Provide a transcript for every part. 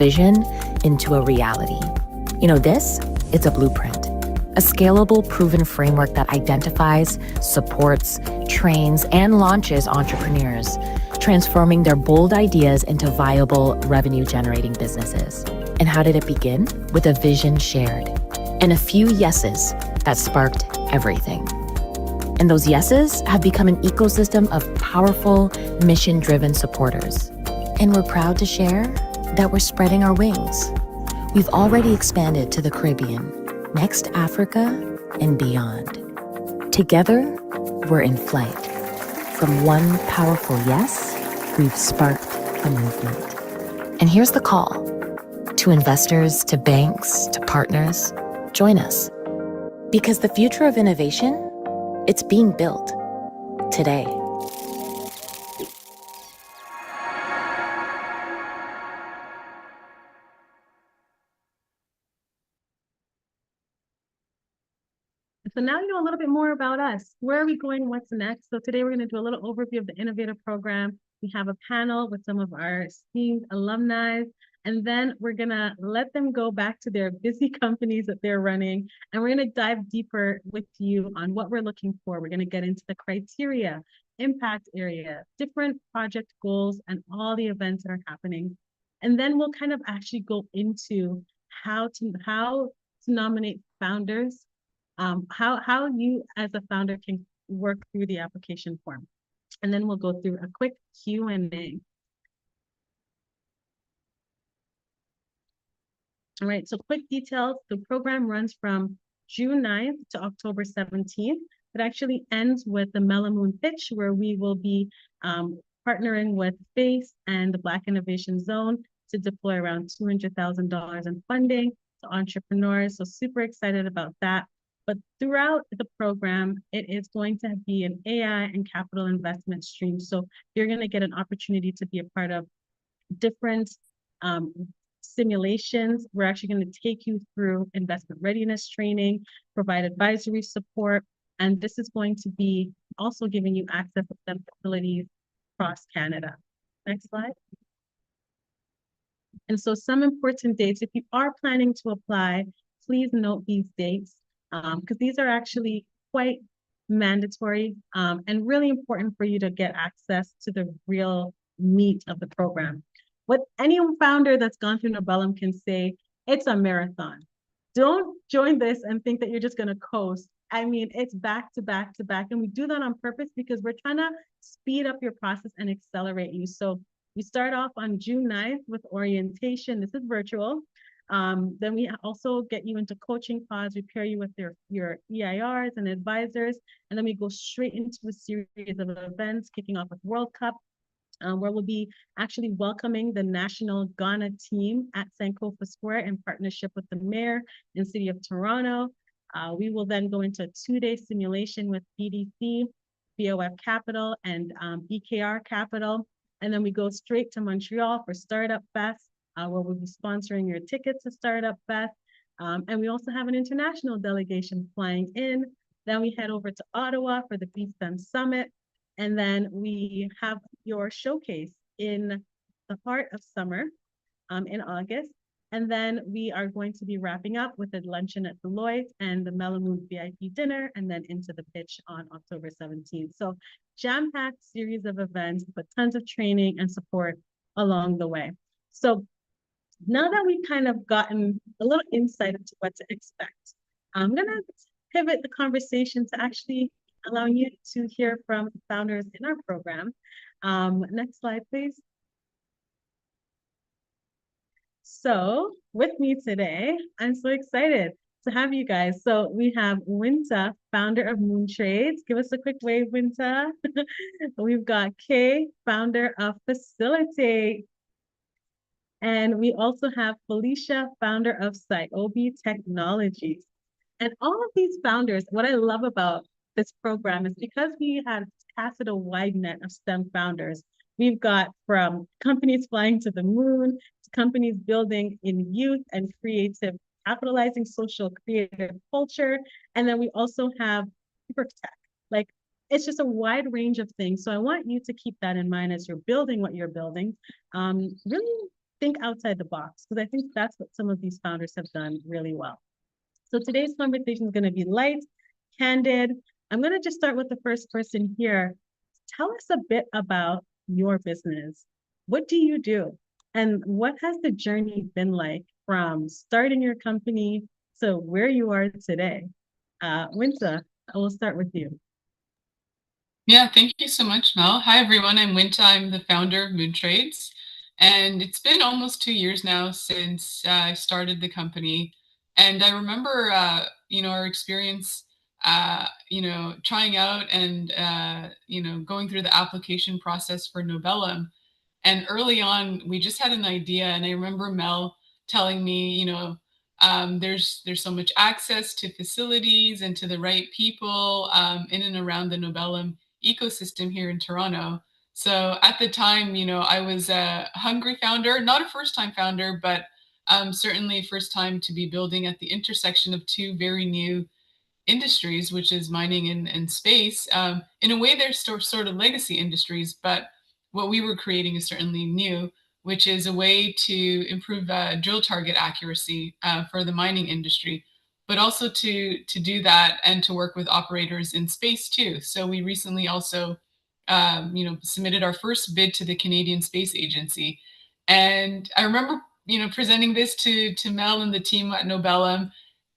vision into a reality. This, it's a blueprint, a scalable, proven framework that identifies, supports, trains, and launches entrepreneurs, transforming their bold ideas into viable, revenue-generating businesses. And how did it begin? With a vision shared and a few yeses that sparked everything. And those yeses have become an ecosystem of powerful, mission-driven supporters. And we're proud to share that we're spreading our wings. We've already expanded to the Caribbean, next Africa, and beyond. Together, we're in flight. From one powerful yes, we've sparked a movement. And here's the call to investors, to banks, to partners. Join us. Because the future of innovation, it's being built today. So now you know a little bit more about us. Where are we going? What's next? So today we're going to do a little overview of the Innovator Program. We have a panel with some of our esteemed alumni, and then we're going to let them go back to their busy companies that they're running, and we're going to dive deeper with you on what we're looking for. We're going to get into the criteria, impact area, different project goals, and all the events that are happening. And then we'll kind of actually go into how to nominate founders, how you as a founder can work through the application form. And then we'll go through a quick Q&A. All right, so quick details. The program runs from June 9th to October 17th. It actually ends with the Melamoon pitch, where we will be partnering with FACE and the Black Innovation Zone to deploy around $200,000 in funding to entrepreneurs. So super excited about that. But throughout the program, it is going to be an AI and capital investment stream. So you're going to get an opportunity to be a part of different simulations. We're actually going to take you through investment readiness training, provide advisory support, and this is going to be also giving you access to STEM facilities across Canada. Next slide. And so some important dates, if you are planning to apply, please note these dates, because these are actually quite mandatory and really important for you to get access to the real meat of the program. What any founder that's gone through Nobellum can say, it's a marathon. Don't join this and think that you're just going to coast. I mean, it's back to back to back. And we do that on purpose because we're trying to speed up your process and accelerate you. So we start off on June 9th with orientation. This is virtual. Then we also get you into coaching pods. We pair you with your EIRs and advisors. And then we go straight into a series of events, kicking off with World Cup, where we'll be actually welcoming the national Ghana team at Sankofa Square in partnership with the mayor and city of Toronto. We will then go into a 2-day simulation with BDC, BOF Capital, and BKR Capital. And then we go straight to Montreal for Startup Fest, where we'll be sponsoring your tickets to Startup Fest. And we also have an international delegation flying in. Then we head over to Ottawa for the BSTEM Summit. And then we have your showcase in the heart of summer in August. And then we are going to be wrapping up with a luncheon at Deloitte and the Melamoon VIP dinner, and then into the pitch on October 17th. So jam-packed series of events, but tons of training and support along the way. So now that we've kind of gotten a little insight into what to expect, I'm going to pivot the conversation to actually allowing you to hear from founders in our program. Next slide, please. So with me today, I'm so excited to have you guys. So we have Winta, founder of Moon Trades. Give us a quick wave, Winta. We've got Kay, founder of Facilitate. And we also have Felicia, founder of Ciobi Technologies. And all of these founders, what I love about this program is because we had casted a wide net of STEM founders. We've got from companies flying to the moon, to companies building in youth and creative, capitalizing social creative culture. And then we also have super tech. Like, it's just a wide range of things. So I want you to keep that in mind as you're building what you're building. Really think outside the box, because I think that's what some of these founders have done really well. So today's conversation is going to be light, candid. I'm going to just start with the first person here. Tell us a bit about your business. What do you do? And what has the journey been like from starting your company to where you are today? Winta, I will start with you. Yeah, thank you so much, Mel. Hi, everyone. I'm Winta. I'm the founder of Moon Trades. And it's been almost 2 years now since I started the company. And I remember, our experience, trying out and, going through the application process for Nobellum. And early on, we just had an idea. And I remember Mel telling me, there's so much access to facilities and to the right people in and around the Nobellum ecosystem here in Toronto. So at the time, I was a hungry founder, not a first time founder, but certainly first time to be building at the intersection of two very new industries, which is mining and space. In a way, they're still sort of legacy industries, but what we were creating is certainly new, which is a way to improve drill target accuracy for the mining industry, but also to do that and to work with operators in space too. So we recently also, submitted our first bid to the Canadian Space Agency, and I remember, presenting this to Mel and the team at Nobellum,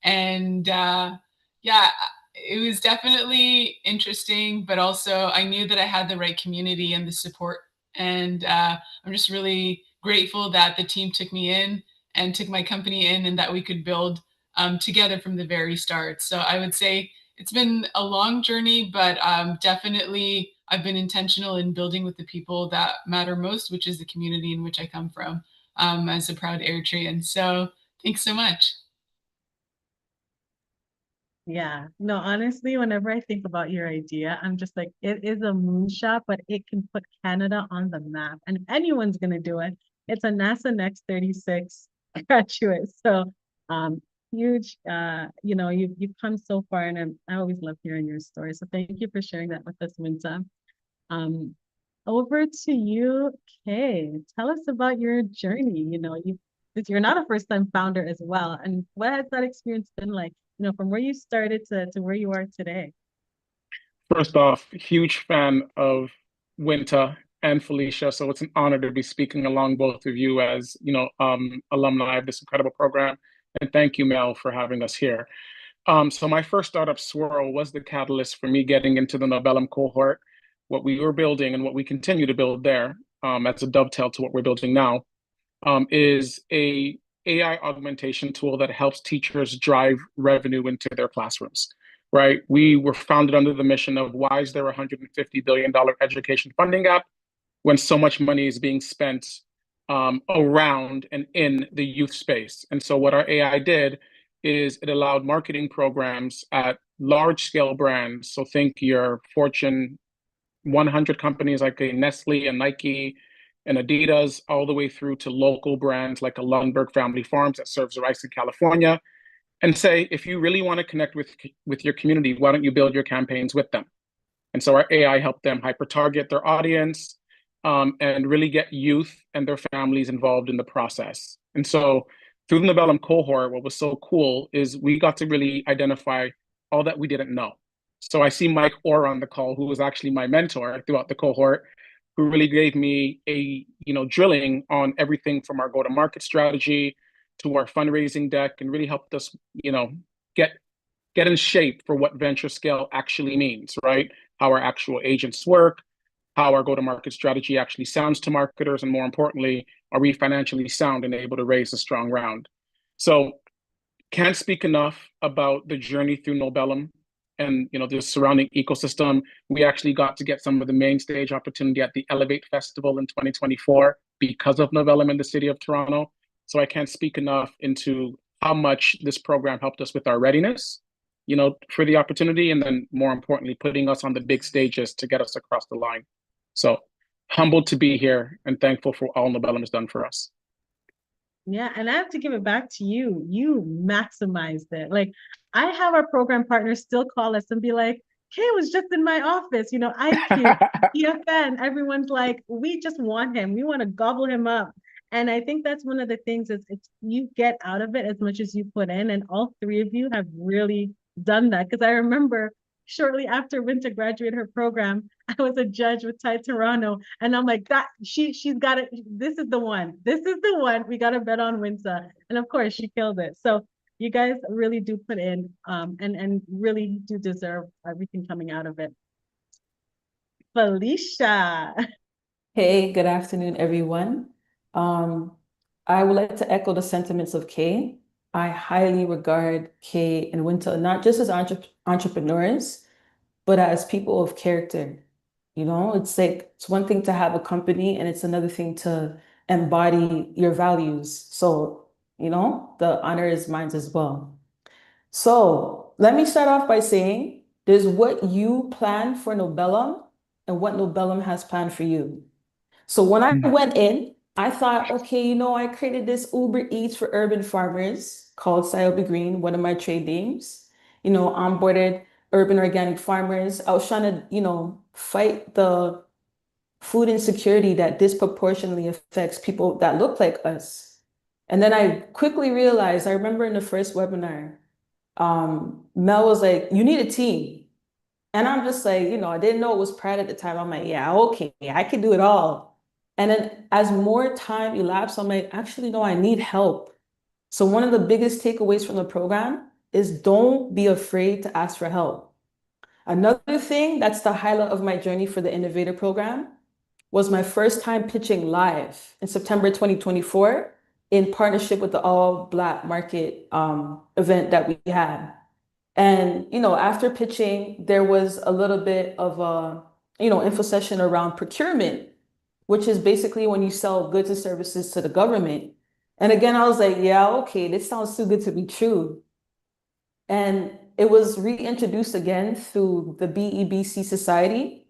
and yeah, it was definitely interesting, but also I knew that I had the right community and the support. And I'm just really grateful that the team took me in and took my company in, and that we could build together from the very start. So I would say it's been a long journey, but definitely I've been intentional in building with the people that matter most, which is the community in which I come from, as a proud Eritrean. So thanks so much. Yeah, no, honestly, whenever I think about your idea, I'm just like, it is a moonshot, but it can put Canada on the map. And if anyone's gonna do it, it's a NASA Next 36 graduate. So huge, you've come so far, and I always love hearing your story. So thank you for sharing that with us, Winta. Um, Over to you, Kay. Tell us about your journey. You're not a first-time founder as well. And what has that experience been like, from where you started to where you are today? First off, huge fan of Winta and Felicia, so it's an honor to be speaking along both of you as alumni of this incredible program. And thank you, Mel, for having us here. So my first startup, Swirl, was the catalyst for me getting into the Nobellum cohort. What we were building and what we continue to build there, as a dovetail to what we're building now, is a AI augmentation tool that helps teachers drive revenue into their classrooms, right? We were founded under the mission of why is there a $150 billion education funding gap when so much money is being spent around and in the youth space? And so what our AI did is it allowed marketing programs at large scale brands. So think your Fortune 100 companies like a Nestle and Nike and Adidas, all the way through to local brands like a Lundberg Family Farms that serves rice in California, and say, if you really want to connect with your community, why don't you build your campaigns with them? And so our AI helped them hyper target their audience, and really get youth and their families involved in the process. And so through the Nobellum cohort, what was so cool is we got to really identify all that we didn't know. So I see Mike Orr on the call, who was actually my mentor throughout the cohort, who really gave me a drilling on everything from our go-to-market strategy to our fundraising deck, and really helped us get in shape for what venture scale actually means, right? How our actual agents work, how our go-to-market strategy actually sounds to marketers, and more importantly, are we financially sound and able to raise a strong round? So can't speak enough about the journey through Nobellum and the surrounding ecosystem. We actually got to get some of the main stage opportunity at the Elevate Festival in 2024 because of Nobellum in the city of Toronto. So I can't speak enough into how much this program helped us with our readiness, for the opportunity, and then more importantly, putting us on the big stages to get us across the line. So humbled to be here and thankful for all Nobellum has done for us. Yeah, and I have to give it back to you. You maximized it. Like, I have our program partners still call us and be like, Kay was just in my office, IQ, EFN, everyone's like, we just want him. We want to gobble him up. And I think that's one of the things is it's you get out of it as much as you put in. And all three of you have really done that. Because I remember shortly after Winter graduated her program, I was a judge with Ty Toronto. And I'm like, that she's got it. This is the one. This is the one. We gotta bet on Winter. And of course she killed it. So you guys really do put in and really do deserve everything coming out of it. Felicia. Hey, good afternoon, everyone. I would like to echo the sentiments of Kay. I highly regard Kay and Winter not just as entrepreneurs, but as people of character. You know, it's like it's one thing to have a company, and it's another thing to embody your values. So, you know, the honor is mine as well. So let me start off by saying there's what you plan for Nobellum and what Nobellum has planned for you. So when I went in, I thought, okay, you know, I created this Uber Eats for urban farmers called Ciobe Green, one of my trade names. You know, onboarded urban organic farmers. I was trying to, you know, fight the food insecurity that disproportionately affects people that look like us. And then I quickly realized, I remember in the first webinar, Mel was like, you need a team. And I'm just like, you know, I didn't know it was Pride at the time. I'm like, yeah, okay, I can do it all. And then as more time elapsed, I'm like, actually, no, I need help. So one of the biggest takeaways from the program is don't be afraid to ask for help. Another thing that's the highlight of my journey for the Innovator program was my first time pitching live in September 2024 in partnership with the All Black Market event that we had. And, you know, after pitching, there was a little bit of a, you know, info session around procurement, which is basically when you sell goods and services to the government. And again, I was like, yeah, okay, this sounds too good to be true. And it was reintroduced again through the BEBC Society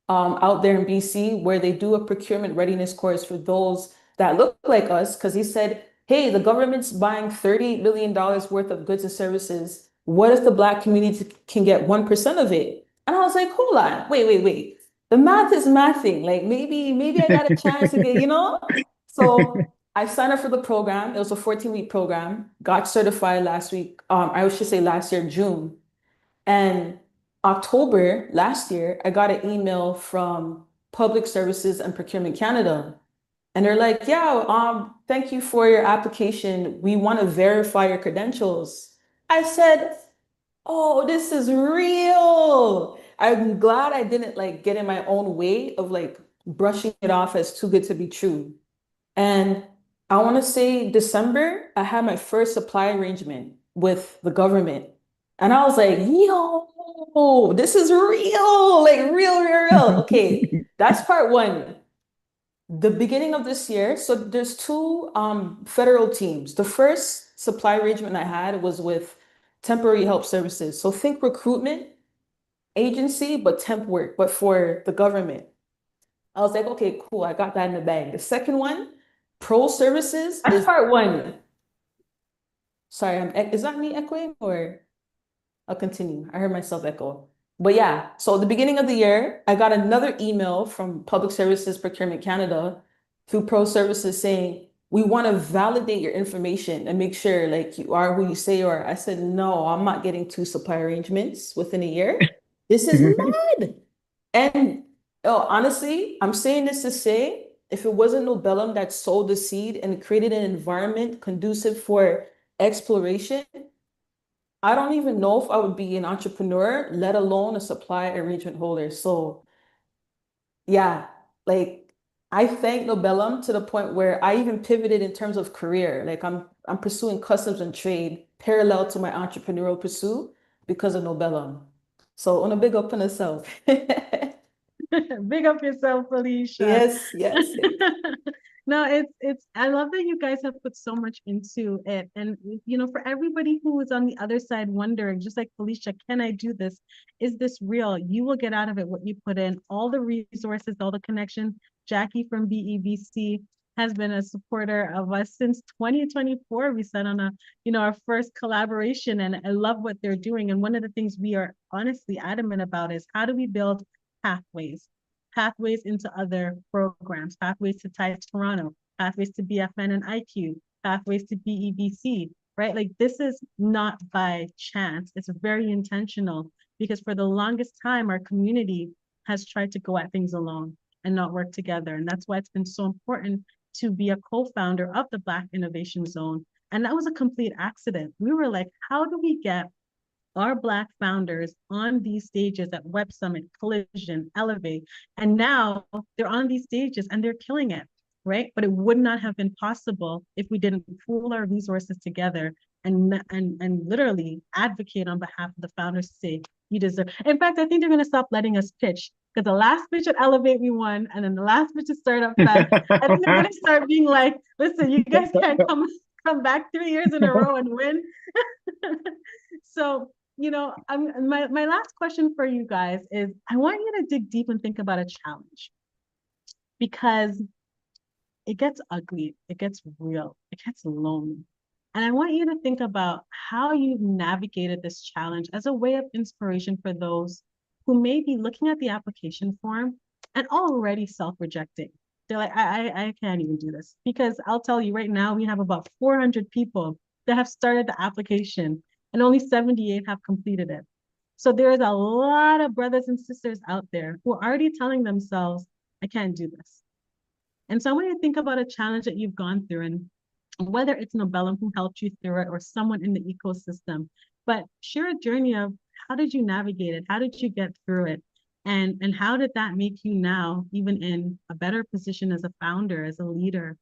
out there in BC, where they do a procurement readiness course for those that look like us, because he said, hey, the government's buying $30 million worth of goods and services. What if the Black community can get 1% of it? And I was like, hold on, wait. The math is mathing. Like maybe I got a chance to get, you know? So I signed up for the program. It was a 14-week program, got certified last week. I should say last year, June. And October last year, I got an email from Public Services and Procurement Canada. And they're like, yeah, thank you for your application. We want to verify your credentials. I said, oh, this is real. I'm glad I didn't like get in my own way of like brushing it off as too good to be true. And I want to say December, I had my first supply arrangement with the government. And I was like, yo, this is real, like real. Okay, that's part one. The beginning of this year, so there's two federal teams. The first supply arrangement I had was with Temporary Help Services. So think recruitment agency, but temp work, but for the government. I was like, okay, cool, I got that in the bag. The second one, Pro Services, is part one. Sorry, is that me echoing or I'll continue? I heard myself echo. But yeah, so at the beginning of the year, I got another email from Public Services Procurement Canada through Pro Services saying, we want to validate your information and make sure like you are who you say you are. I said, no, I'm not getting 2 supply arrangements within a year. This is mad. And honestly, I'm saying this to say, if it wasn't Nobellum that sowed the seed and created an environment conducive for exploration, I don't even know if I would be an entrepreneur, let alone a supply arrangement holder. So yeah, like I thank Nobellum to the point where I even pivoted in terms of career. Like I'm pursuing customs and trade parallel to my entrepreneurial pursuit because of Nobellum. So on a big up on yourself. Big up yourself, Felicia. Yes. No, it's I love that you guys have put so much into it. And you know, for everybody who is on the other side wondering, just like Felicia, can I do this? Is this real? You will get out of it what you put in. All the resources, all the connections. Jackie from BEBC has been a supporter of us since 2024. We sent on our first collaboration, and I love what they're doing. And one of the things we are honestly adamant about is how do we build pathways into other programs, pathways to Ty Toronto, pathways to BFN and IQ, pathways to BEBC, right? Like this is not by chance. It's very intentional because for the longest time, our community has tried to go at things alone and not work together. And that's why it's been so important to be a co-founder of the Black Innovation Zone. And that was a complete accident. We were like, how do we get our Black founders on these stages at Web Summit, Collision, Elevate, and now they're on these stages and they're killing it, right? But it would not have been possible if we didn't pool our resources together and literally advocate on behalf of the founders to say, you deserve. In fact, I think they're going to stop letting us pitch because the last pitch at Elevate we won, and then the last pitch at Startup Fest, I think they're going to start being like, listen, you guys can't come back 3 years in a row and win. So, you know, my last question for you guys is, I want you to dig deep and think about a challenge because it gets ugly, it gets real, it gets lonely. And I want you to think about how you've navigated this challenge as a way of inspiration for those who may be looking at the application form and already self-rejecting. They're like, I can't even do this. Because I'll tell you right now, we have about 400 people that have started the application and only 78 have completed it. So there is a lot of brothers and sisters out there who are already telling themselves, I can't do this. And so I want you to think about a challenge that you've gone through, and whether it's Nobellum who helped you through it or someone in the ecosystem, but share a journey of how did you navigate it? How did you get through it? And how did that make you now even in a better position as a founder, as a leader?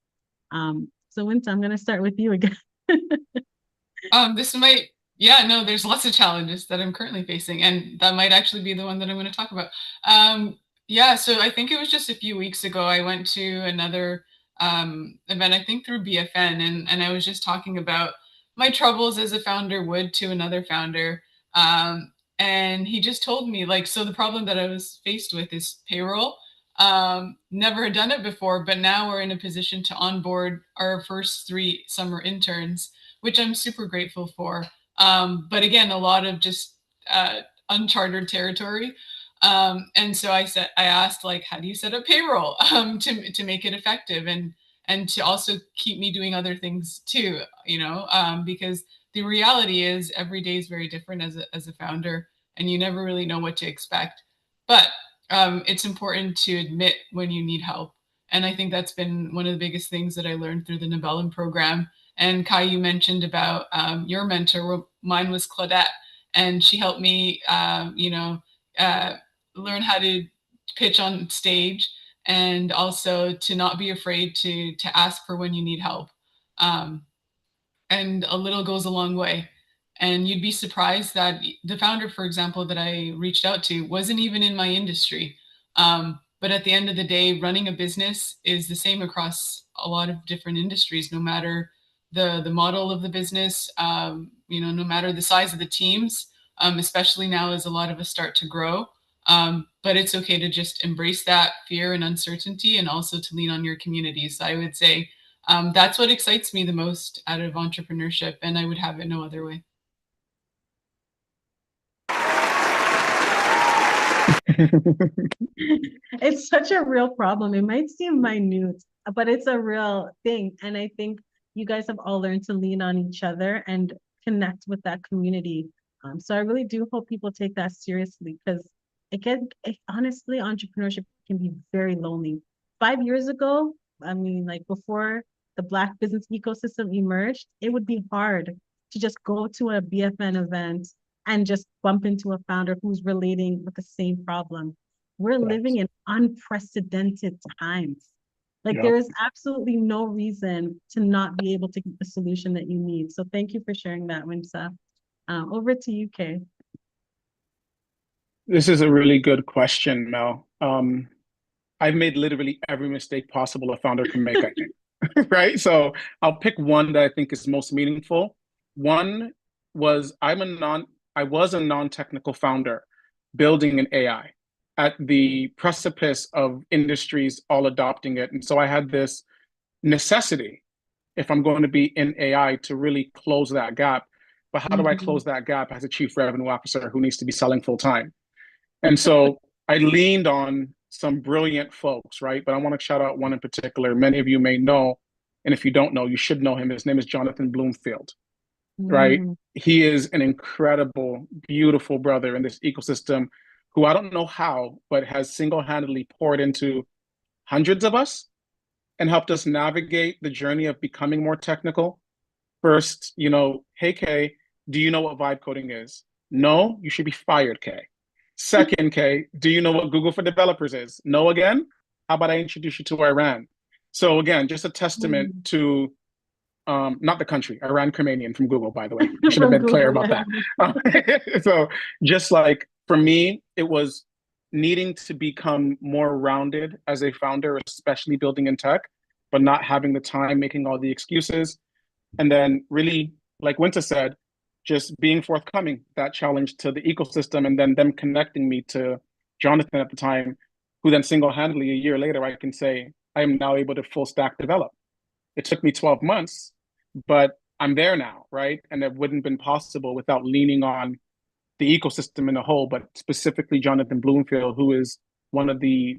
So Winta, I'm gonna start with you again. There's lots of challenges that I'm currently facing, and that might actually be the one that I'm going to talk about. So I think it was just a few weeks ago, I went to another event, I think through BFN, and I was just talking about my troubles as a founder would to another founder. And he just told me, like, so the problem that I was faced with is payroll. Never had done it before, but now we're in a position to onboard our first 3 summer interns, which I'm super grateful for. But again, a lot of just uncharted territory. And so I asked, like, how do you set up payroll to make it effective and to also keep me doing other things too, you know, because the reality is every day is very different as a founder, and you never really know what to expect. But it's important to admit when you need help. And I think that's been one of the biggest things that I learned through the Nobellum program. And Kai, you mentioned about your mentor. Well, mine was Claudette, and she helped me, learn how to pitch on stage, and also to not be afraid to ask for when you need help. And a little goes a long way. And you'd be surprised that the founder, for example, that I reached out to wasn't even in my industry. But at the end of the day, running a business is the same across a lot of different industries, no matter the model of the business, no matter the size of the teams, especially now as a lot of us start to grow. But it's okay to just embrace that fear and uncertainty, and also to lean on your community. So I would say that's what excites me the most out of entrepreneurship, and I would have it no other way. It's such a real problem. It might seem minute, but it's a real thing. And I think you guys have all learned to lean on each other and connect with that community. So I really do hope people take that seriously, because honestly, entrepreneurship can be very lonely. 5 years ago, I mean, like before the Black business ecosystem emerged, it would be hard to just go to a BFN event and just bump into a founder who's relating with the same problem. We're living in unprecedented times. Like there is absolutely no reason to not be able to get the solution that you need. So thank you for sharing that, Winsa. Over to you, Kay. This is a really good question, Mel. I've made literally every mistake possible a founder can make, I think. Right? So I'll pick one that I think is most meaningful. One was I was a non-technical founder building an AI at the precipice of industries all adopting it. And so I had this necessity, if I'm going to be in AI, to really close that gap. But how do I close that gap as a chief revenue officer who needs to be selling full time? And so I leaned on some brilliant folks, right? But I want to shout out one in particular. Many of you may know And if you don't know, you should know him. His name is Jonathan Bloomfield, right? Mm. He is an incredible, beautiful brother in this ecosystem who I don't know how, but has single-handedly poured into hundreds of us and helped us navigate the journey of becoming more technical. First, hey, Kay, do you know what vibe coding is? No, you should be fired, Kay. Second, Kay, do you know what Google for Developers is? No again? How about I introduce you to Iran? So again, just a testament Mm. to not the country, Iran Khamenei from Google, by the way. I should have From been clear Google, about yeah. that. So just like for me, it was needing to become more rounded as a founder, especially building in tech, but not having the time, making all the excuses. And then really, like Winter said, just being forthcoming, that challenge to the ecosystem, and then them connecting me to Jonathan at the time, who then single-handedly a year later, I can say, I am now able to full stack develop. It took me 12 months, but I'm there now, right? And it wouldn't have been possible without leaning on the ecosystem in a whole, but specifically Jonathan Bloomfield, who is one of the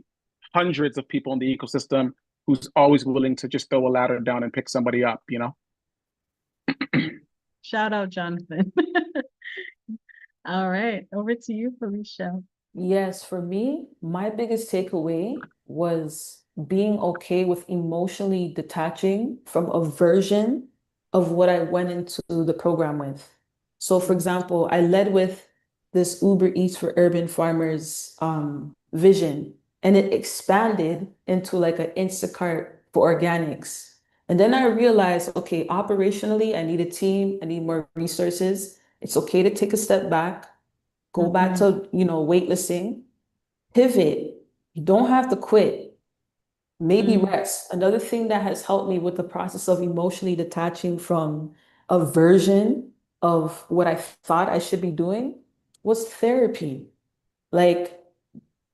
hundreds of people in the ecosystem who's always willing to just throw a ladder down and pick somebody up, Shout out, Jonathan. All right, over to you, Felicia. Yes, for me, my biggest takeaway was being okay with emotionally detaching from a version of what I went into the program with. So, for example, I led with this Uber Eats for urban farmers vision, and it expanded into like an Instacart for organics. And then I realized, okay, operationally, I need a team, I need more resources. It's okay to take a step back, go back to, waitlisting, pivot. You don't have to quit. Maybe Mm. rest. Another thing that has helped me with the process of emotionally detaching from a version of what I thought I should be doing was therapy. Like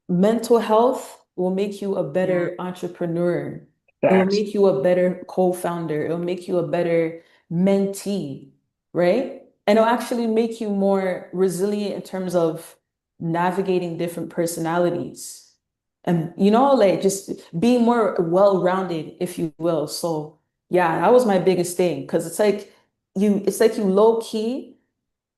mental health will make you a Yeah. better entrepreneur. It will Facts. make you a better co-founder. It will make you a better mentee, right? And it'll actually make you more resilient in terms of navigating different personalities. And like just being more well-rounded, if you will. So yeah, that was my biggest thing. Because it's like you low-key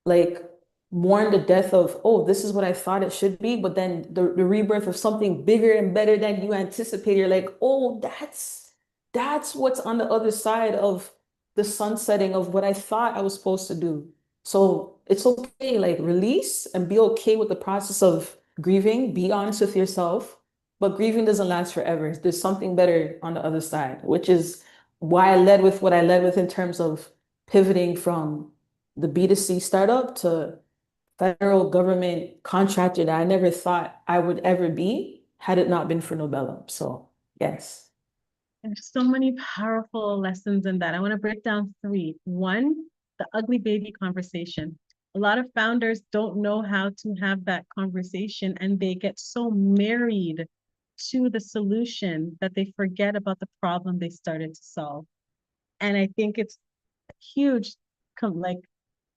like mourn the death of, oh, this is what I thought it should be, but then the rebirth of something bigger and better than you anticipated. You're like, oh, that's what's on the other side of the sunsetting of what I thought I was supposed to do. So it's okay, like release and be okay with the process of grieving. Be honest with yourself, but grieving doesn't last forever. There's something better on the other side, which is why I led with what I led with in terms of pivoting from the B2C startup to federal government contractor that I never thought I would ever be had it not been for Nobellum. So yes. There's so many powerful lessons in that. I want to break down three. One, the ugly baby conversation. A lot of founders don't know how to have that conversation, and they get so married to the solution that they forget about the problem they started to solve. And I think it's huge. Like,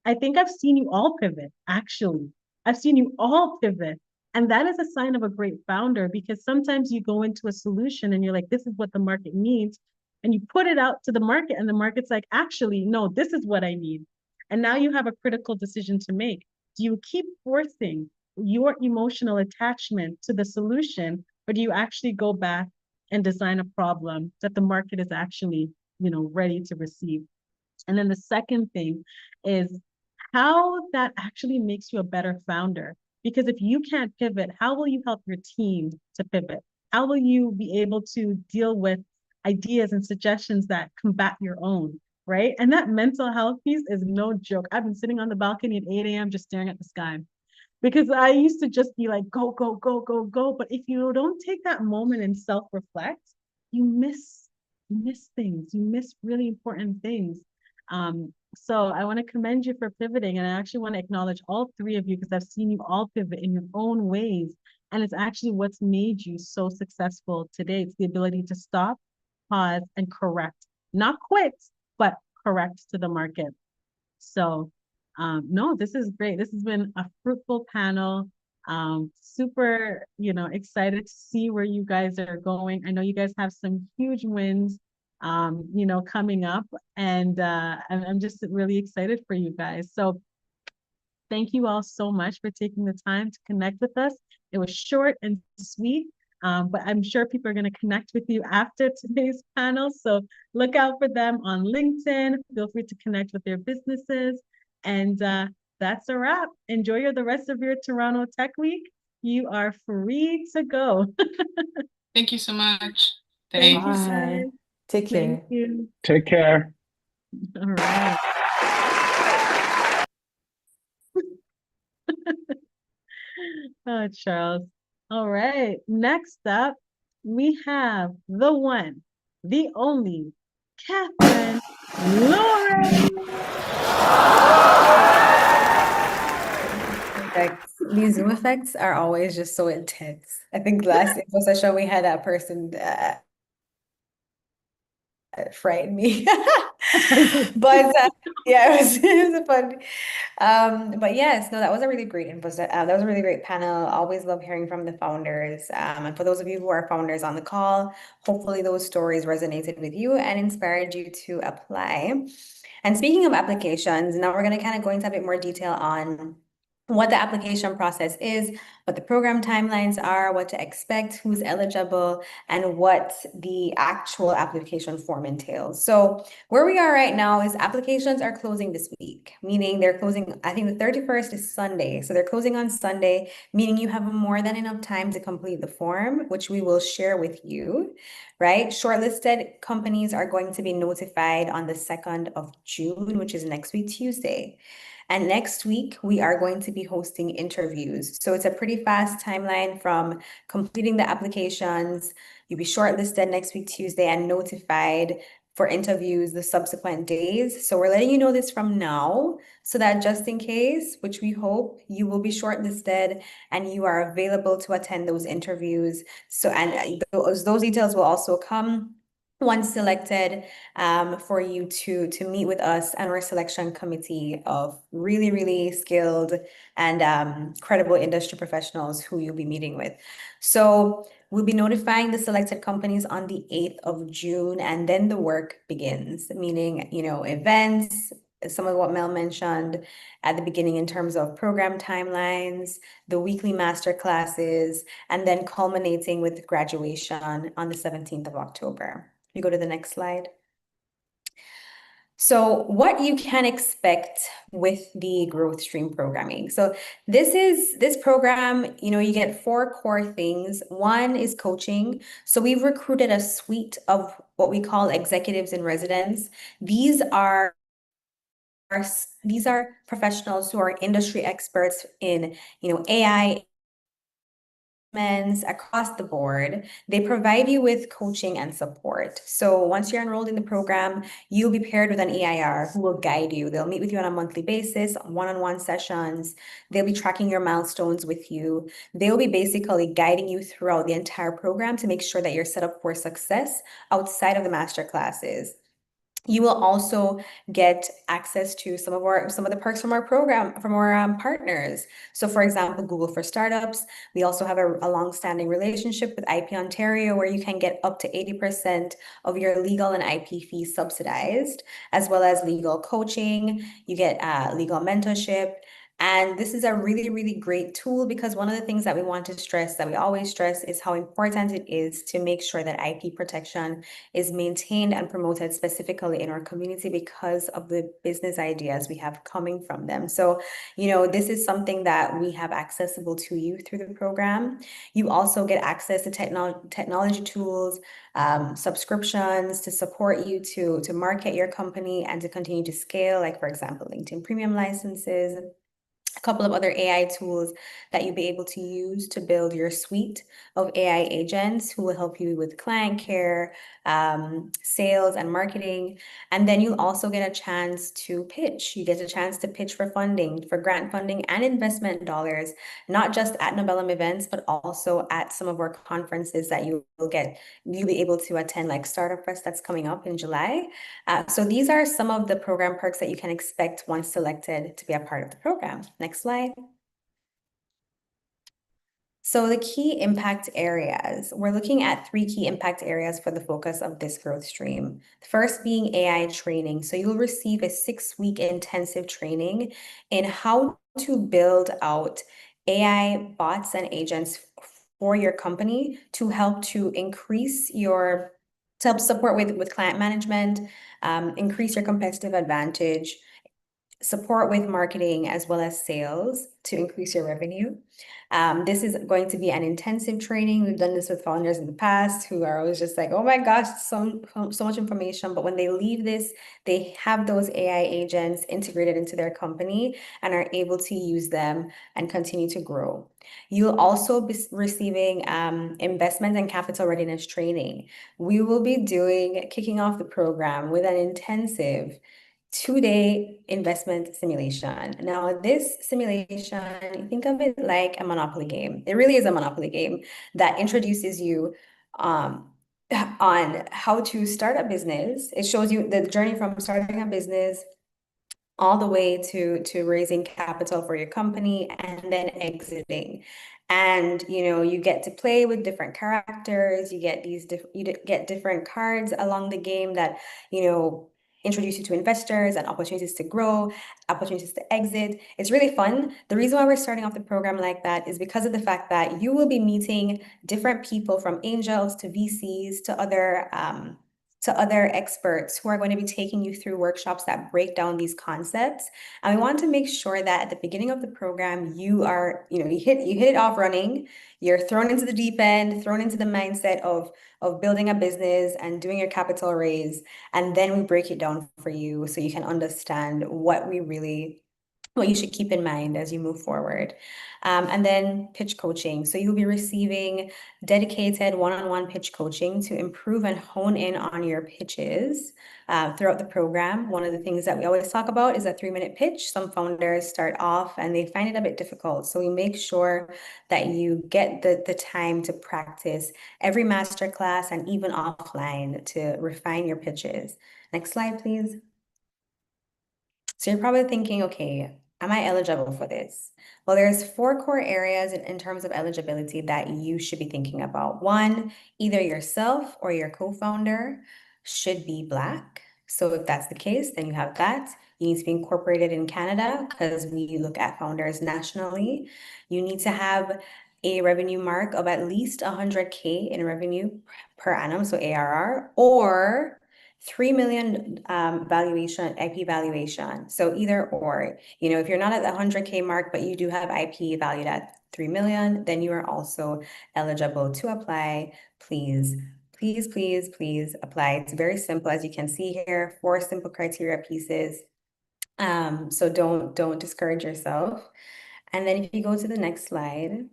I think I've seen you all pivot, actually. I've seen you all pivot. And that is a sign of a great founder, because sometimes you go into a solution and you're like, this is what the market needs. And you put it out to the market, and the market's like, actually, no, this is what I need. And now you have a critical decision to make. Do you keep forcing your emotional attachment to the solution, or do you actually go back and design a problem that the market is actually, ready to receive? And then the second thing is how that actually makes you a better founder. Because if you can't pivot, how will you help your team to pivot? How will you be able to deal with ideas and suggestions that combat your own, right? And that mental health piece is no joke. I've been sitting on the balcony at 8 a.m. just staring at the sky, because I used to just be like, go, go, go, go, go. But if you don't take that moment and self-reflect, you miss things. You miss really important things. So I want to commend you for pivoting, and I actually want to acknowledge all three of you, because I've seen you all pivot in your own ways, and it's actually what's made you so successful today. It's the ability to stop, pause, and correct, not quit, but correct to the market. So no, this is great. This has been a fruitful panel. Super, excited to see where you guys are going. I know you guys have some huge wins coming up, and I'm just really excited for you guys. So thank you all so much for taking the time to connect with us. It was short and sweet, but I'm sure people are going to connect with you after today's panel. So look out for them on LinkedIn. Feel free to connect with their businesses. And that's a wrap. Enjoy the rest of your Toronto Tech Week. You are free to go. Thank you so much. Thank Thanks. you, Bye. guys. Take care. Thank you. Take care. All right. Oh, Charles. All right. Next up, we have the one, the only, Catherine Lawrence. These Zoom effects are always just so intense. I think last info session we had that person frightened me. But yeah, it was fun. But yes, no, that was a really great info set. That was a really great panel. Always love hearing from the founders. And for those of you who are founders on the call, hopefully those stories resonated with you and inspired you to apply. And speaking of applications, now we're going to kind of go into a bit more detail on what the application process is, what the program timelines are, what to expect, who's eligible, and what the actual application form entails. So where we are right now is applications are closing this week, meaning they're closing, I think the 31st is Sunday. So they're closing on Sunday, meaning you have more than enough time to complete the form, which we will share with you, right? Shortlisted companies are going to be notified on the 2nd of June, which is next week, Tuesday. And next week, we are going to be hosting interviews. So it's a pretty fast timeline from completing the applications. You'll be shortlisted next week, Tuesday, and notified for interviews the subsequent days. So we're letting you know this from now, so that just in case, which we hope, you will be shortlisted and you are available to attend those interviews. So, and those details will also come once selected, for you to meet with us and our selection committee of really, really skilled and credible industry professionals who you'll be meeting with. So we'll be notifying the selected companies on the 8th of June, and then the work begins, meaning, events, some of what Mel mentioned at the beginning in terms of program timelines, the weekly master classes, and then culminating with graduation on the 17th of October. You go to the next slide. So what you can expect with the Growth Stream programming. So this program, you get 4 core things. One is coaching. So we've recruited a suite of what we call executives in residence. These are professionals who are industry experts in, AI, across the board. They provide you with coaching and support. So once you're enrolled in the program, you'll be paired with an EIR who will guide you. They'll meet with you on a monthly basis, one-on-one sessions. They'll be tracking your milestones with you. They'll be basically guiding you throughout the entire program to make sure that you're set up for success outside of the master classes. You will also get access to some of the perks from our program, from our partners. So for example, Google for Startups. We also have a long-standing relationship with IP Ontario, where you can get up to 80% of your legal and IP fees subsidized, as well as legal coaching. You get legal mentorship. And this is a really, really great tool, because one of the things that we want to stress, that we always stress, is how important it is to make sure that IP protection is maintained and promoted specifically in our community, because of the business ideas we have coming from them. So, this is something that we have accessible to you through the program. You also get access to technology tools, subscriptions to support you to market your company and to continue to scale, like for example, LinkedIn Premium licenses, a couple of other AI tools that you'll be able to use to build your suite of AI agents who will help you with client care, sales and marketing. And then you'll also get a chance to pitch. You get a chance to pitch for funding, for grant funding and investment dollars, not just at Nobellum events, but also at some of our conferences that you'll be able to attend, like Startup Fest that's coming up in July. So these are some of the program perks that you can expect once selected to be a part of the program. Next slide. So the key impact areas, we're looking at 3 key impact areas for the focus of this growth stream. The first being AI training. So you'll receive a 6-week intensive training in how to build out AI bots and agents for your company to help to increase your to help support with client management, increase your competitive advantage, support with marketing as well as sales to increase your revenue. This is going to be an intensive training. We've done this with founders in the past who are always just like, oh my gosh, so much information. But when they leave this, they have those AI agents integrated into their company and are able to use them and continue to grow. You'll also be receiving investment and capital readiness training. We will be kicking off the program with an intensive 2-day investment simulation. Now, this simulation, think of it like a Monopoly game. It really is a Monopoly game that introduces you on how to start a business. It shows you the journey from starting a business all the way to raising capital for your company and then exiting. And you get to play with different characters. You get different cards along the game that introduce you to investors and opportunities to grow, opportunities to exit. It's really fun. The reason why we're starting off the program like that is because of the fact that you will be meeting different people, from angels to VCs to other experts who are going to be taking you through workshops that break down these concepts. And we want to make sure that at the beginning of the program, you hit it off running. You're thrown into the deep end, thrown into the mindset of building a business and doing your capital raise. And then we break it down for you so you can understand what you should keep in mind as you move forward. And then pitch coaching. So you'll be receiving dedicated one-on-one pitch coaching to improve and hone in on your pitches throughout the program. One of the things that we always talk about is a 3-minute pitch. Some founders start off and they find it a bit difficult. So we make sure that you get the time to practice every masterclass and even offline to refine your pitches. Next slide, please. So you're probably thinking, okay, am I eligible for this? Well, there's 4 core areas in terms of eligibility that you should be thinking about. 1, either yourself or your co-founder should be Black. So if that's the case, then you have that. You need to be incorporated in Canada because we look at founders nationally. You need to have a revenue mark of at least 100K in revenue per annum, so ARR, or 3 million IP valuation. So either or, if you're not at the 100K mark, but you do have IP valued at 3 million, then you are also eligible to apply. Please apply. It's very simple, as you can see here, 4 simple criteria pieces. So don't discourage yourself. And then if you go to the next slide,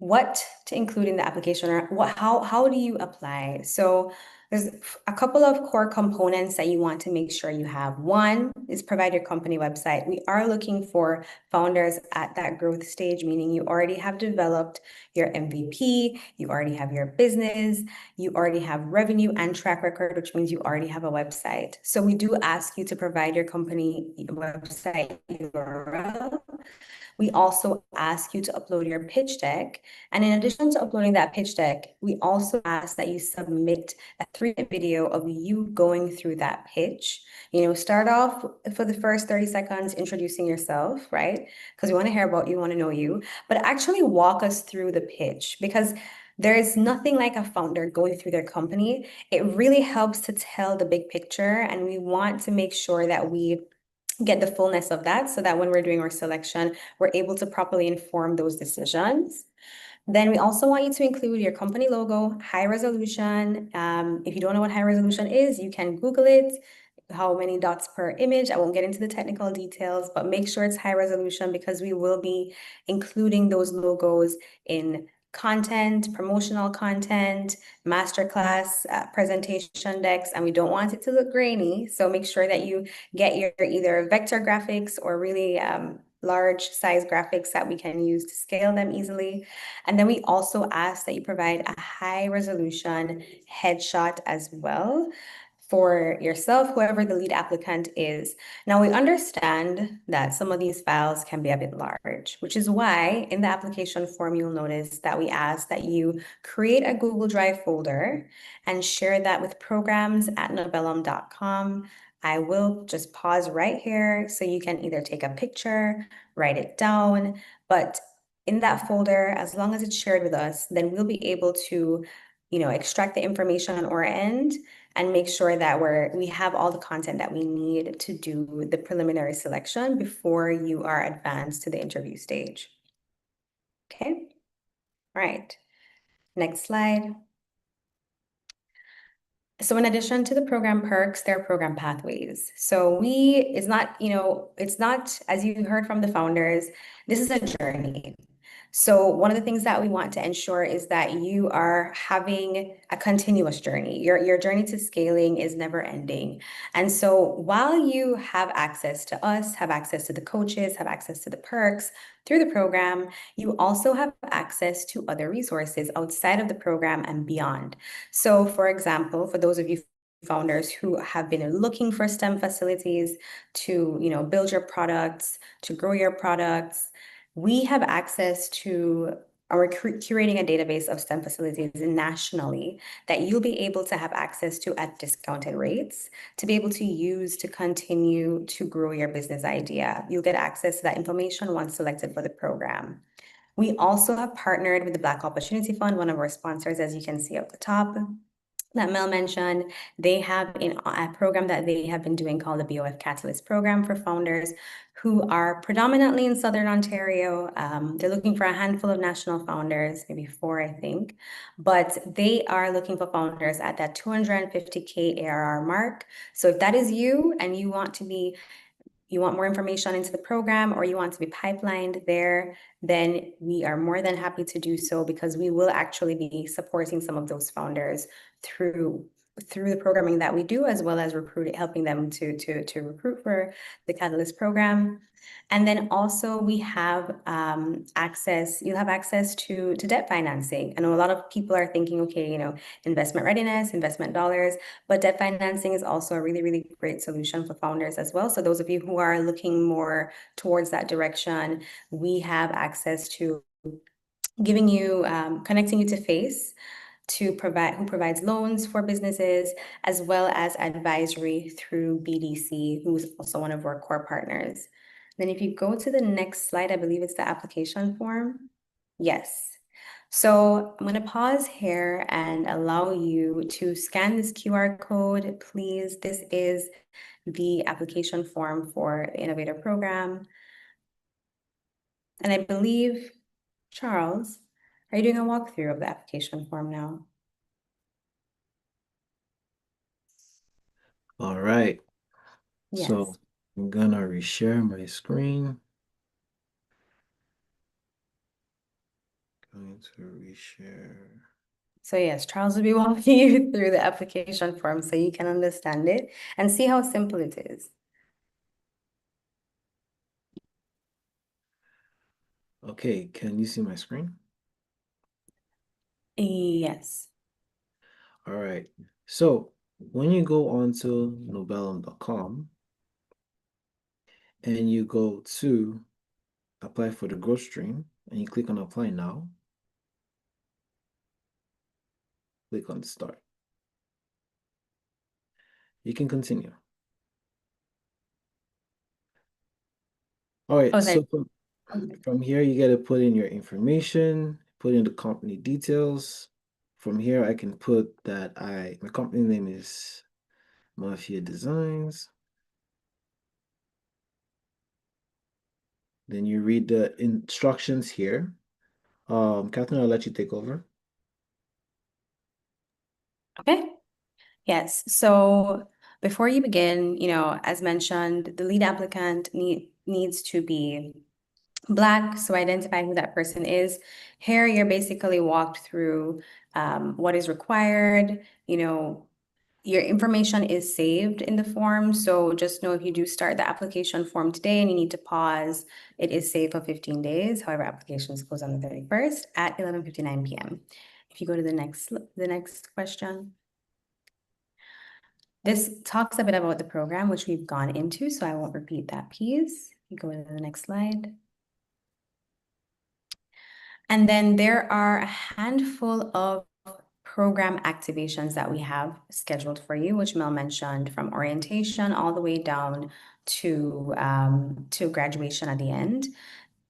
what to include in the application, or how do you apply? So there's a couple of core components that you want to make sure you have. 1 is provide your company website. We are looking for founders at that growth stage, meaning you already have developed your MVP, you already have your business, you already have revenue and track record, which means you already have a website. So we do ask you to provide your company website URL. We also ask you to upload your pitch deck. And in addition to uploading that pitch deck, we also ask that you submit a 3-minute video of you going through that pitch. Start off for the first 30 seconds introducing yourself, right? Because we want to hear about you, want to know you, but actually walk us through the pitch, because there is nothing like a founder going through their company. It really helps to tell the big picture, and we want to make sure that we get the fullness of that so that when we're doing our selection, we're able to properly inform those decisions. Then we also want you to include your company logo, high resolution. If you don't know what high resolution is, you can Google it, how many dots per image. I won't get into the technical details, but make sure it's high resolution, because we will be including those logos in content, promotional content, masterclass presentation decks, and we don't want it to look grainy. So make sure that you get your either vector graphics or really large size graphics that we can use to scale them easily. And then we also ask that you provide a high resolution headshot as well. for yourself, whoever the lead applicant is. Now, we understand that some of these files can be a bit large, which is why in the application form, you'll notice that we ask that you create a Google Drive folder and share that with programs@nobellum.com. I will just pause right here so you can either take a picture, write it down, but in that folder, as long as it's shared with us, then we'll be able to, extract the information on our end and make sure that we have all the content that we need to do the preliminary selection before you are advanced to the interview stage. Okay, all right, next slide. So in addition to the program perks, there are program pathways. So it's not, as you heard from the founders, this is a journey. So one of the things that we want to ensure is that you are having a continuous journey. Your journey to scaling is never ending. And so while you have access to us, have access to the coaches, have access to the perks through the program, you also have access to other resources outside of the program and beyond. So for example, for those of you founders who have been looking for STEM facilities to, build your products, to grow your products, we have access to curating a database of STEM facilities nationally that you'll be able to have access to at discounted rates to be able to use to continue to grow your business idea. You'll get access to that information once selected for the program. We also have partnered with the Black Opportunity Fund, one of our sponsors, as you can see up the top that Mel mentioned. They have a program that they have been doing called the BOF Catalyst program for founders who are predominantly in Southern Ontario. They're looking for a handful of national founders, maybe 4, I think, but they are looking for founders at that 250K ARR mark. So if that is you and you want more information into the program or you want to be pipelined there, then we are more than happy to do so because we will actually be supporting some of those founders through the programming that we do, as well as helping them to recruit for the Catalyst program. And then also we have you'll have access to debt financing. I know a lot of people are thinking, okay, investment readiness, investment dollars, but debt financing is also a really, really great solution for founders as well. So those of you who are looking more towards that direction, we have access to connecting you to FACE, who provides loans for businesses, as well as advisory through BDC, who's also one of our core partners. Then if you go to the next slide, I believe it's the application form. Yes. So I'm going to pause here and allow you to scan this QR code, please. This is the application form for the Innovator Program. And I believe, Charles, are you doing a walkthrough of the application form now? All right. Yes. So I'm gonna reshare my screen. Going to reshare. So yes, Charles will be walking you through the application form so you can understand it and see how simple it is. Okay, can you see my screen? Yes. All right. So when you go onto nobellum.com and you go to apply for the growth stream and you click on apply now, click on start. You can continue. All right, Oh, so from here, you got to put in your information, put in the company details. From here, I can put that my company name is Mafia Designs. Then you read the instructions here. Catherine, I'll let you take over. Okay. Yes. So before you begin, as mentioned, the lead applicant needs to be Black, so identify who that person is. Here, you're basically walked through what is required. Your information is saved in the form, so just know if you do start the application form today and you need to pause, it is saved for 15 days. However, applications close on the 31st at 11:59 p.m. If you go to the next question. This talks a bit about the program, which we've gone into, so I won't repeat that piece. You go to the next slide. And then there are a handful of program activations that we have scheduled for you, which Mel mentioned, from orientation all the way down to graduation at the end.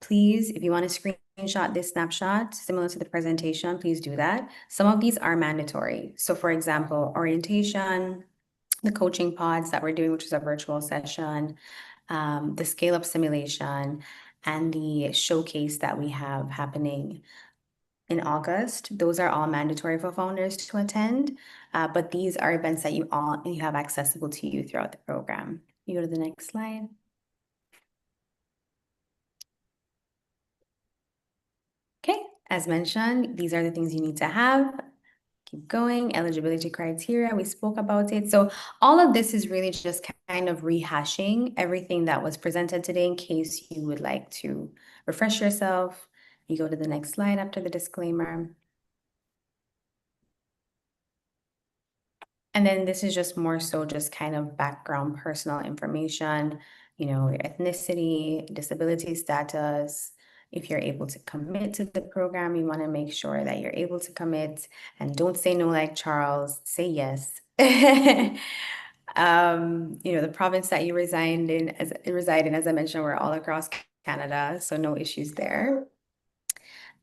Please, if you want to screenshot this snapshot similar to the presentation, please do that. Some of these are mandatory. So for example, orientation, the coaching pods that we're doing, which is a virtual session, the scale up simulation, and the showcase that we have happening in August. Those are all mandatory for founders to attend, but these are events that you have accessible to you throughout the program. You go to the next slide. Okay, as mentioned, these are the things you need to have. Keep going. Eligibility criteria, we spoke about it. So all of this is really just kind of rehashing everything that was presented today in case you would like to refresh yourself. You go to the next slide after the disclaimer. And then this is just more so just kind of background personal information, you know, your ethnicity, disability status. If you're able to commit to the program, you want to make sure that you're able to commit, and don't say no like Charles, say yes. You know, the province that you reside in, as I mentioned, we're all across Canada, so no issues there.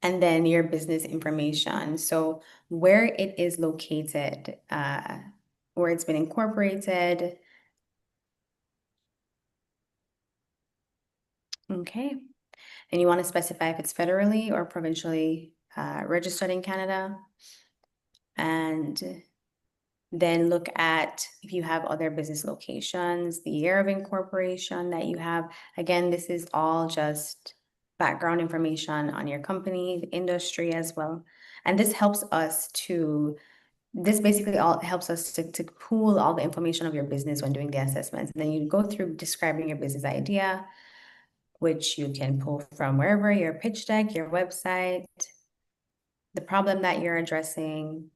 And then your business information. So where it is located, where it's been incorporated. Okay. And you want to specify if it's federally or provincially registered in Canada. And then look at if you have other business locations, the year of incorporation that you have. Again, this is all just background information on your company, the industry as well. And this helps us to This basically all helps us to pool all the information of your business when doing the assessments. And then you go through describing your business idea, which you can pull from wherever, your pitch deck, your website, the problem that you're addressing.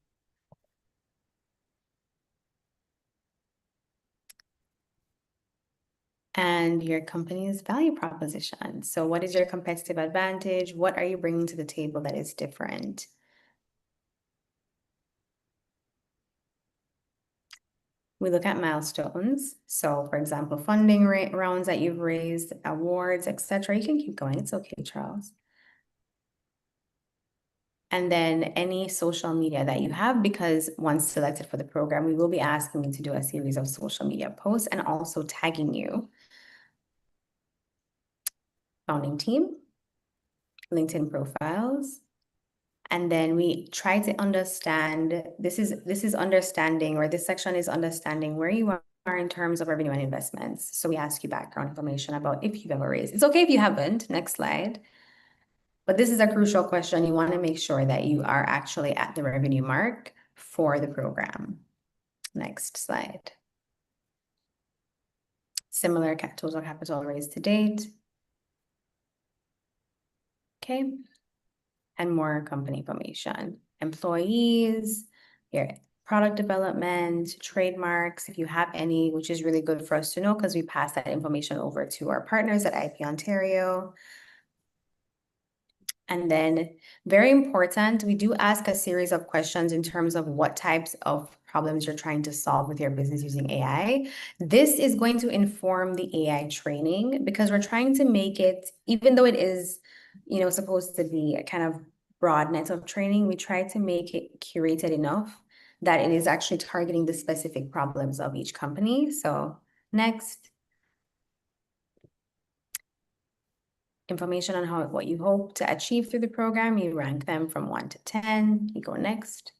And your company's value proposition. So what is your competitive advantage? What are you bringing to the table that is different? We look at milestones. So for example, funding rounds that you've raised, awards, etc. You can keep going. It's okay, Charles. And then any social media that you have, because once selected for the program, we will be asking you to do a series of social media posts and also tagging you. Founding team, LinkedIn profiles. And then we try to understand, this is understanding, or this section is understanding where you are in terms of revenue and investments. So we ask you background information about if you've ever raised. It's okay if you haven't. Next slide. But this is a crucial question. You want to make sure that you are actually at the revenue mark for the program. Next slide. Similar total capital raised to date. Okay. And more company information, employees, your product development, trademarks, if you have any, which is really good for us to know because we pass that information over to our partners at IP Ontario. And then very important, we do ask a series of questions in terms of what types of problems you're trying to solve with your business using AI. This is going to inform the AI training because we're trying to make it, even though it is, you know, supposed to be a kind of broad net of training, we try to make it curated enough that it is actually targeting the specific problems of each company. So next. Information on what you hope to achieve through the program. You rank them from 1 to 10. You go next.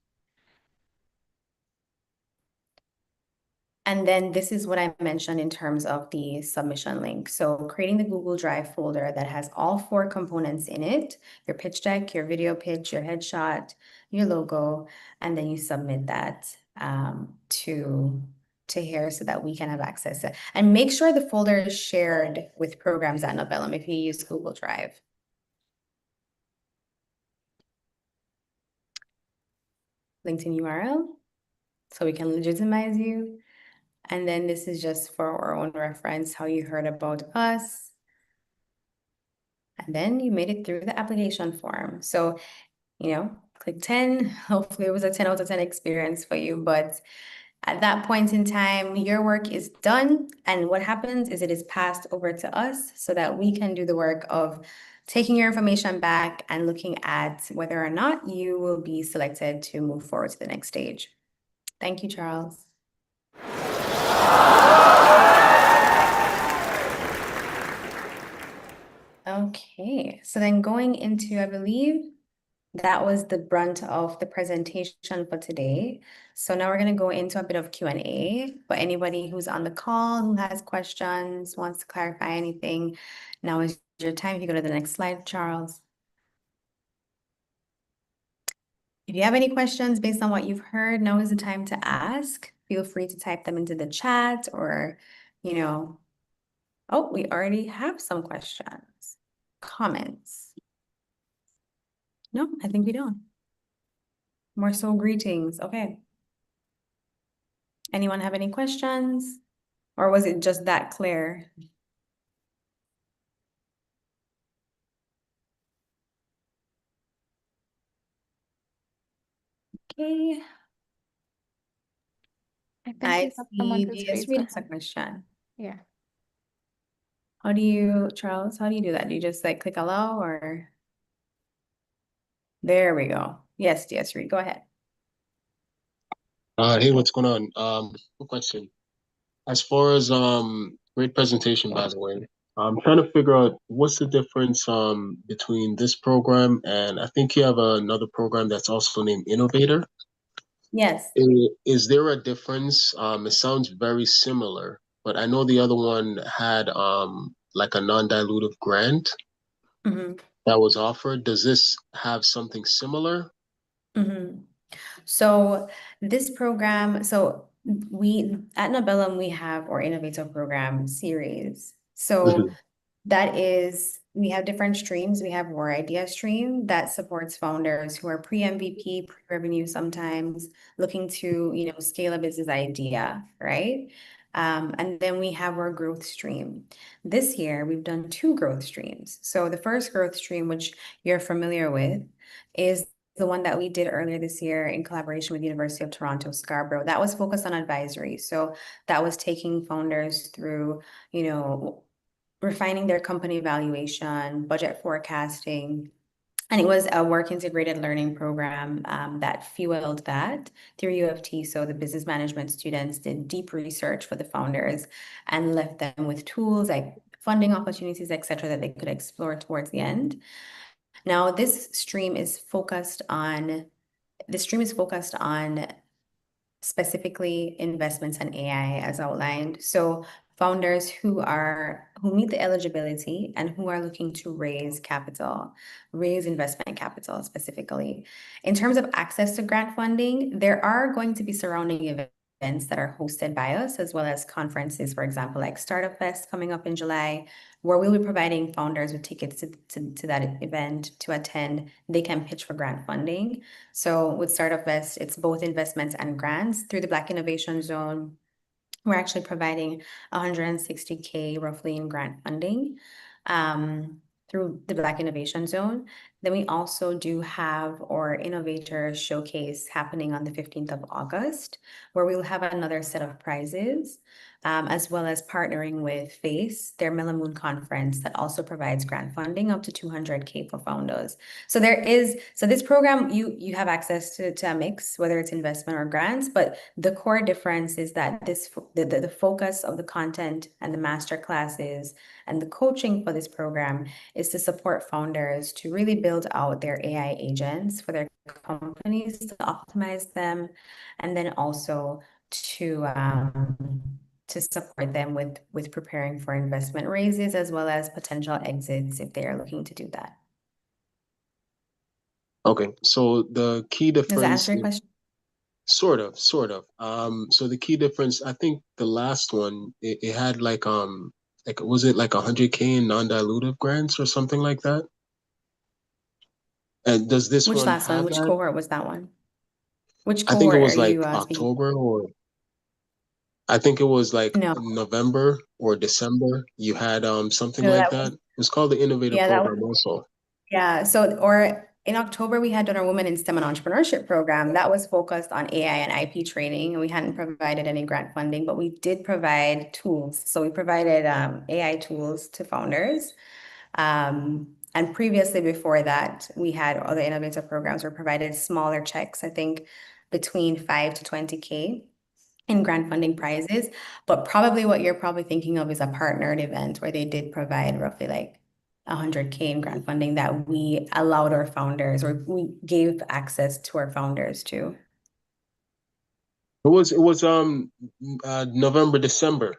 And then this is what I mentioned in terms of the submission link. So creating the Google Drive folder that has all 4 components in it, your pitch deck, your video pitch, your headshot, your logo, and then you submit that to here so that we can have access to it. And make sure the folder is shared with programs at Novellum if you use Google Drive. LinkedIn URL, so we can legitimize you. And then this is just for our own reference, how you heard about us. And then you made it through the application form. So, click 10. Hopefully it was a 10 out of 10 experience for you. But at that point in time, your work is done. And what happens is it is passed over to us so that we can do the work of taking your information back and looking at whether or not you will be selected to move forward to the next stage. Thank you, Charles. Okay, so then going into, I believe that was the brunt of the presentation for today. So now we're going to go into a bit of Q&A. But anybody who's on the call who has questions, wants to clarify anything, now is your time. If you go to the next slide, Charles. If you have any questions based on what you've heard, now is the time to ask. Feel free to type them into the chat or, oh, we already have some questions, comments. No, I think we don't. More so greetings. Okay. Anyone have any questions? Or was it just that clear? Okay. I think I we have someone see who's DS raised Reed their has a hand. question. Yeah. How do you, Charles, how do you do that? Do you just like click allow or? There we go. Yes, DS Reed, go ahead. Hey, what's going on? Quick question. As far as great presentation, by the way. I'm trying to figure out what's the difference between this program and I think you have another program that's also named Innovator. Yes. Is there a difference? It sounds very similar, but I know the other one had like a non-dilutive grant that was offered. Does this have something similar? So this program, we at Nobellum, we have our Innovator Program series. So that is, we have different streams. We have our idea stream that supports founders who are pre-MVP, pre-revenue sometimes, looking to, scale a business idea, right? And then we have our growth stream. This year, we've done 2 growth streams. So the first growth stream, which you're familiar with, is the one that we did earlier this year in collaboration with University of Toronto, Scarborough. That was focused on advisory. So that was taking founders through, refining their company valuation, budget forecasting. And it was a work integrated learning program that fueled that through U of T. So the business management students did deep research for the founders and left them with tools like funding opportunities, et cetera, that they could explore towards the end. Now, this stream is focused on specifically investments in AI as outlined. So founders who meet the eligibility and who are looking to raise investment capital specifically. In terms of access to grant funding, there are going to be surrounding events that are hosted by us, as well as conferences, for example, like Startup Fest coming up in July, where we'll be providing founders with tickets to that event to attend. They can pitch for grant funding. So with Startup Fest, it's both investments and grants through the Black Innovation Zone. We're actually providing 160K roughly in grant funding through the Black Innovation Zone. Then we also do have our Innovator Showcase happening on the 15th of August, where we'll have another set of prizes, as well as partnering with FACE, their Melamoon conference that also provides grant funding up to 200K for founders. So this program, you have access to a mix, whether it's investment or grants, but the core difference is that the focus of the content and the master classes and the coaching for this program is to support founders to really build out their AI agents for their companies, to optimize them, and then also to support them with preparing for investment raises as well as potential exits if they are looking to do that. Okay, so the key difference. Does that answer your question? Sort of. So the key difference, I think the last one, it had like was it like 100K in non-dilutive grants or something like that? And does this Which one last one? have Which that? cohort was that one? Which I think it cohort was are like you speaking? October or I think it was like No, November or December. You had something no, like that that. was, It's called the Innovator yeah, that was, Program also. yeah. So, or in October, we had done our Women in STEM and Entrepreneurship program that was focused on AI and IP training, and we hadn't provided any grant funding, but we did provide tools. So we provided AI tools to founders. And previously, before that, we had other innovative programs where provided smaller checks, I think between 5 to 20K in grant funding prizes. But probably what you're probably thinking of is a partnered event where they did provide roughly like 100K in grant funding that we allowed our founders, or we gave access to our founders to. It was November, December.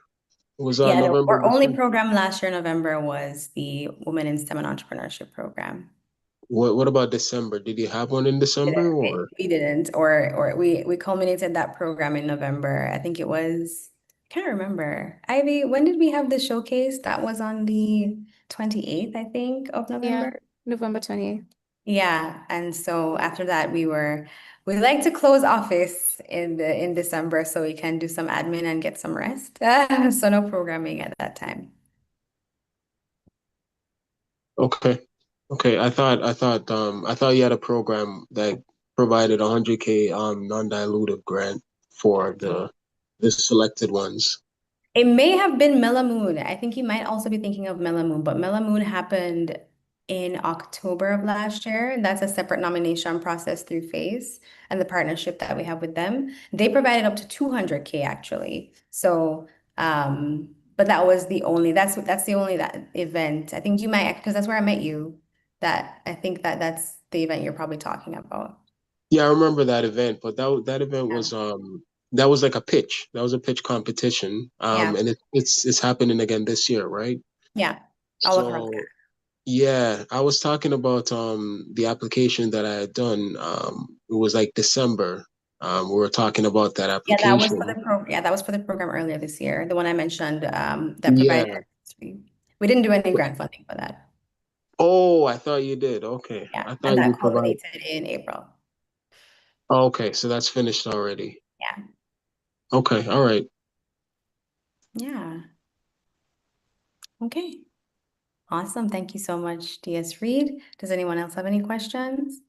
It was Yeah, November, our only December. program last year, November, was the Women in STEM and Entrepreneurship program. What about December? Did you have one in December or? We didn't, or we culminated that program in November. I think it was, I can't remember. Ivy, when did we have the showcase? That was on the 28th, I think, of Yeah, November. November 28th. Yeah, and so after that we like to close office in December so we can do some admin and get some rest. So no programming at that time. Okay. Okay. I thought you had a program that provided 100K non-dilutive grant for the selected ones. It may have been Melamoon. I think you might also be thinking of Melamoon, but Melamoon happened in October of last year. That's a separate nomination process through FACE and the partnership that we have with them. They provided up to 200K actually. So, but that was the only, that's the only that event. I think you might, because that's where I met you. That I think that's the event you're probably talking about. Yeah, I remember that event, but that event Yeah. was that was like a pitch. That was a pitch competition. Yeah. And it's happening again this year, right? Yeah. All across So yeah, I was talking about the application that I had done. It was like December. We were talking about that Yeah, that was for application. the program earlier this year, the one I mentioned, that Yeah. provided. We didn't do any grant funding for that. Oh, I thought you did. Okay. Yeah, I and thought you that provided. culminated in April. Okay, so that's finished already. Yeah. Okay, all right. Yeah. Okay. Awesome. Thank you so much, DS Reed. Does anyone else have any questions?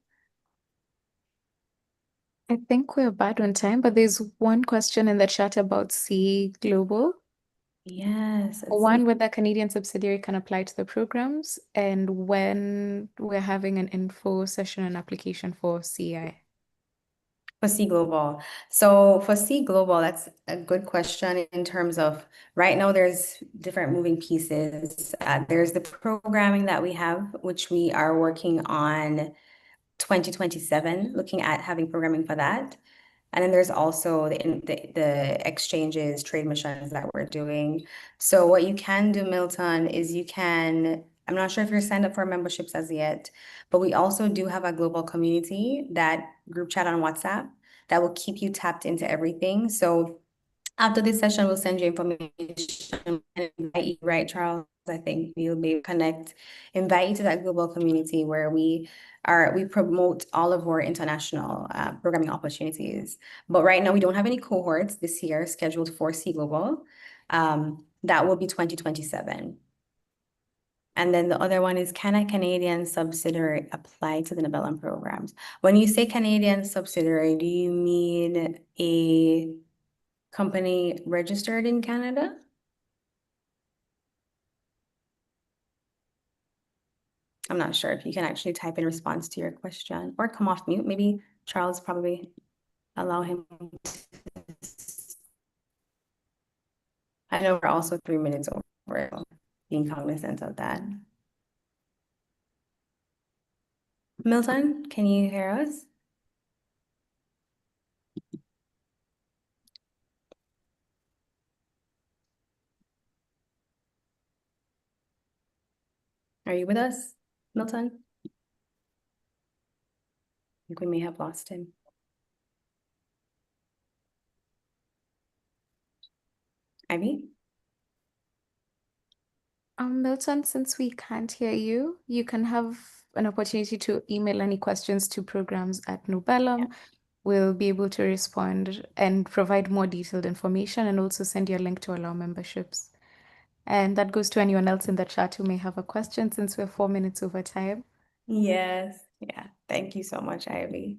I think we're bad on time, but there's one question in the chat about C Global. Yes. One, whether Canadian subsidiary can apply to the programs, and when we're having an info session and application for CI. For C Global. So for C Global, that's a good question in terms of right now there's different moving pieces. There's the programming that we have, which we are working on 2027, looking at having programming for that. And then there's also the exchanges, trade missions that we're doing. So what you can do, Milton, is I'm not sure if you're signed up for memberships as yet, but we also do have a global community, that group chat on WhatsApp, that will keep you tapped into everything. So after this session, we'll send you information and invite you, right, Charles? I think we'll be invite you to that global community where we promote all of our international programming opportunities. But right now we don't have any cohorts this year scheduled for C Global. That will be 2027. And then the other one is, can a Canadian subsidiary apply to the Nobelum programs? When you say Canadian subsidiary, do you mean a company registered in Canada? I'm not sure if you can actually type in response to your question or come off mute. Maybe Charles probably allow him to. I know we're also 3 minutes over, being cognizant of that. Milton, can you hear us? Are you with us, Milton? I think we may have lost him. Ivy? Milton, since we can't hear you, you can have an opportunity to email any questions to programs@Nobelum. we'll be able to respond and provide more detailed information and also send you a link to allow memberships. And that goes to anyone else in the chat who may have a question since we're 4 minutes over time. Yes, yeah. Thank you so much, Ivy.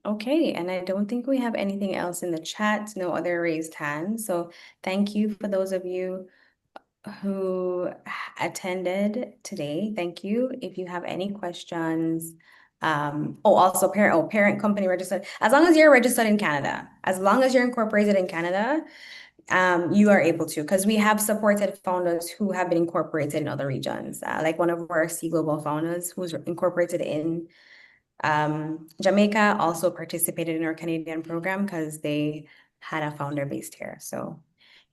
Okay, and I don't think we have anything else in the chat, no other raised hands. So thank you for those of you who attended today. Thank you. If you have any questions, also parent company registered. As long as you're registered in Canada, as long as you're incorporated in Canada, you are able to, because we have supported founders who have been incorporated in other regions. Like one of our C Global founders who's incorporated in Jamaica also participated in our Canadian program because they had a founder based here. So,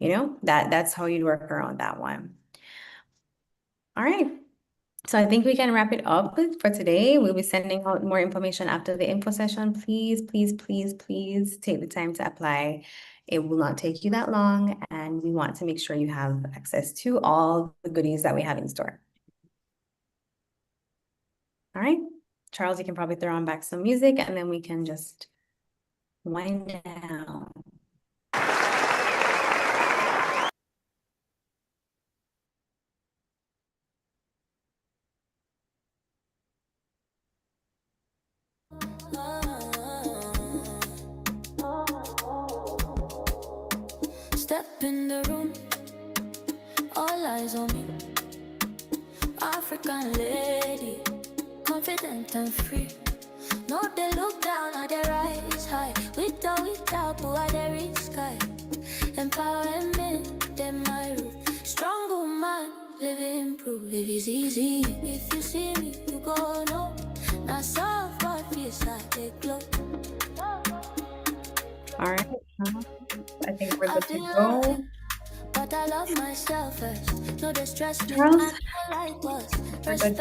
you know, that's how you'd work around that one. All right. So I think we can wrap it up for today. We'll be sending out more information after the info session. Please, please, please, please take the time to apply. It will not take you that long, and we want to make sure you have access to all the goodies that we have in store. All right. Charles, you can probably throw on back some music and then we can just wind down. Step in the room, all eyes on me. African lady, confident and free. No, they look down at their eyes high. Without, who are their sky. Empowerment, them my roof. Strong woman, living proof. If it's easy, if you see me, you go no. Now soft, but feels like they glow. All right. I think we're good to go. But I love myself first. No distress, Charles? like was. We're good.